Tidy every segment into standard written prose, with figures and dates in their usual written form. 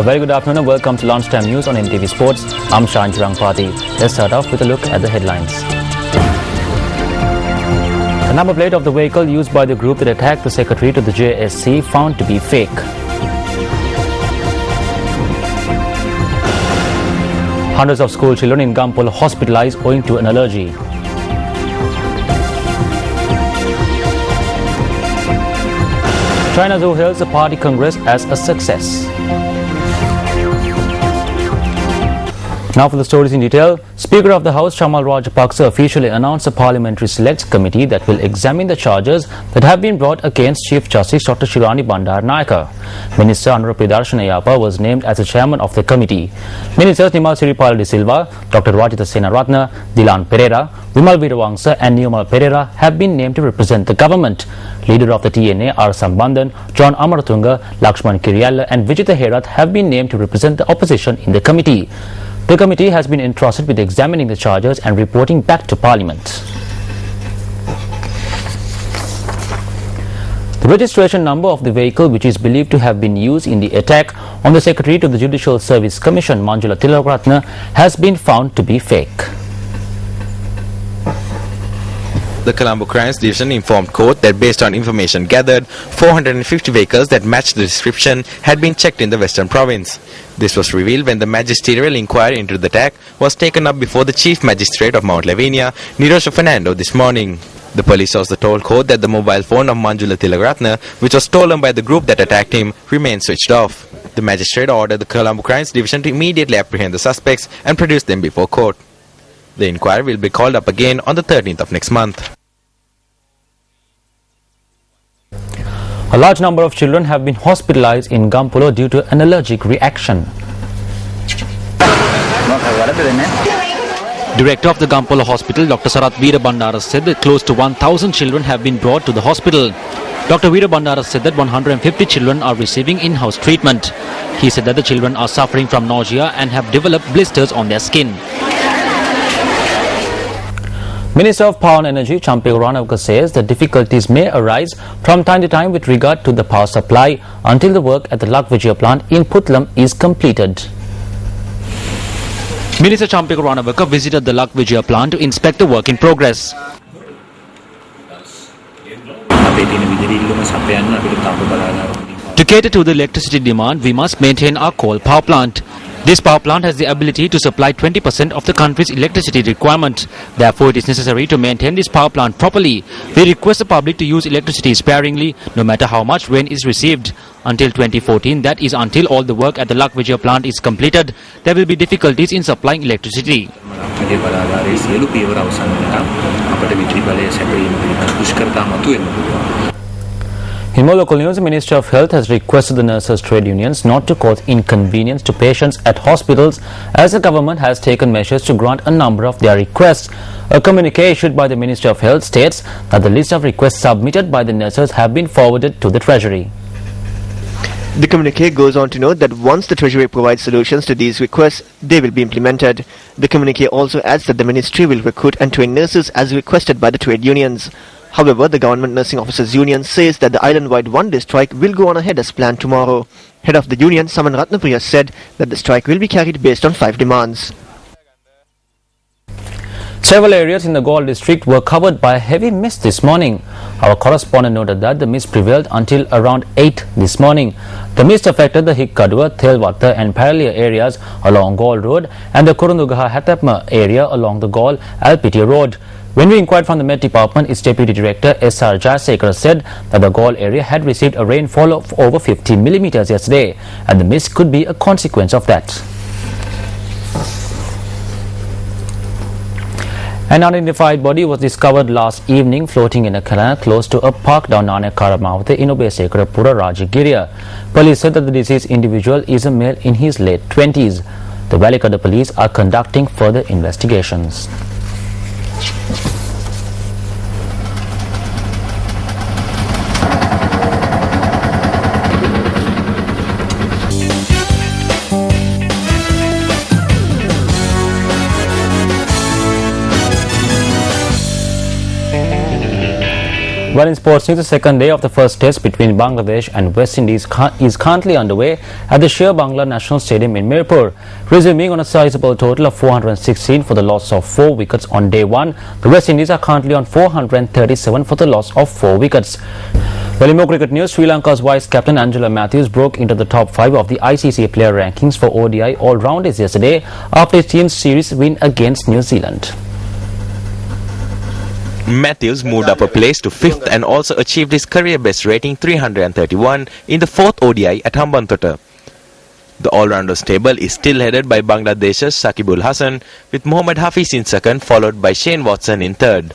A very good afternoon and welcome to Lunchtime News on MTV Sports. I'm Shan Pati. Let's start off with a look at the headlines. The number plate of the vehicle used by the group that attacked the secretary to the JSC found to be fake. Hundreds of school children in Gampol hospitalized owing to an allergy. China Zoo hails the party congress as a success. Now for the stories in detail. Speaker of the House Chamal Rajapaksa officially announced a parliamentary select committee that will examine the charges that have been brought against Chief Justice Dr. Shirani Bandaranaike. Minister Anura Pridarshanayapa was named as the chairman of the committee. Ministers Nimal Siripala de Silva, Dr. Rajitha Senaratna, Dilan Pereira, Vimal Veerawangsa and Niyumal Pereira have been named to represent the government. Leader of the TNA R. Sambandhan, John Amaratunga, Lakshman Kiriyalla and Vijitha Herath have been named to represent the opposition in the committee. The committee has been entrusted with examining the charges and reporting back to Parliament. The registration number of the vehicle which is believed to have been used in the attack on the Secretary to the Judicial Service Commission, Manjula Tilakratne, has been found to be fake. The Colombo Crimes Division informed court that based on information gathered, 450 vehicles that matched the description had been checked in the Western Province. This was revealed when the magisterial inquiry into the attack was taken up before the Chief Magistrate of Mount Lavinia, Nirosha Fernando, this morning. The police also told court that the mobile phone of Manjula Tilakratne, which was stolen by the group that attacked him, remained switched off. The magistrate ordered the Colombo Crimes Division to immediately apprehend the suspects and produce them before court. The inquiry will be called up again on the 13th of next month. A large number of children have been hospitalized in Gampulo due to an allergic reaction. Director of the Gampulo Hospital, Dr. Sarath Veerabandara, said that close to 1,000 children have been brought to the hospital. Dr. Veerabandara said that 150 children are receiving in-house treatment. He said that the children are suffering from nausea and have developed blisters on their skin. Minister of Power and Energy Champik Ranawka says that difficulties may arise from time to time with regard to the power supply until the work at the Lakvijaya plant in Putlam is completed. Minister Champik Ranawka visited the Lakvijaya plant to inspect the work in progress. To cater to the electricity demand, we must maintain our coal power plant. This power plant has the ability to supply 20% of the country's electricity requirement. Therefore, it is necessary to maintain this power plant properly. We request the public to use electricity sparingly, no matter how much rain is received. Until 2014, that is until all the work at the Lakvijaya plant is completed, there will be difficulties in supplying electricity. In more local news, the Ministry of Health has requested the nurses' trade unions not to cause inconvenience to patients at hospitals as the government has taken measures to grant a number of their requests. A communique issued by the Ministry of Health states that the list of requests submitted by the nurses have been forwarded to the Treasury. The communique goes on to note that once the Treasury provides solutions to these requests, they will be implemented. The communique also adds that the Ministry will recruit and train nurses as requested by the trade unions. However, the Government Nursing Officers Union says that the island-wide one-day strike will go on ahead as planned tomorrow. Head of the union, Saman Ratnapriya, said that the strike will be carried based on 5 demands. Several areas in the Galle district were covered by a heavy mist this morning. Our correspondent noted that the mist prevailed until around 8 this morning. The mist affected the Hikkadua, Thelwatta and Paralia areas along Galle Road and the Kurundugaha Hathapma area along the Galle Alpitia Road. When we inquired from the Met Department, its Deputy Director S.R. Jayasekara said that the Galle area had received a rainfall of over 50 millimeters yesterday and the mist could be a consequence of that. An unidentified body was discovered last evening floating in a canal close to a park down Nanakaramavate in Obesekarapura, Rajagiriya. Police said that the deceased individual is a male in his late 20s. The Valikada police are conducting further investigations. Well, in sports news, the second day of the first test between Bangladesh and West Indies is currently underway at the Sher Bangla National Stadium in Mirpur. Resuming on a sizable total of 416 for the loss of 4 wickets on day one, the West Indies are currently on 437 for the loss of 4 wickets. Well, in more cricket news, Sri Lanka's vice captain Angela Matthews broke into the top 5 of the ICC player rankings for ODI all-rounders yesterday after his team's series win against New Zealand. Matthews moved up a place to 5th and also achieved his career best rating 331 in the 4th ODI at Hambantota. The all-rounders table is still headed by Bangladesh's Shakibul Hasan, with Mohammad Hafiz in second, followed by Shane Watson in third.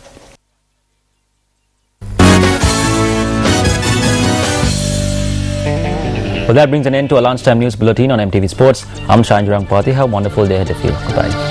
Well, that brings an end to our lunchtime news bulletin on MTV Sports. I'm Shanjurang Pati. Have a wonderful day ahead of you. Goodbye.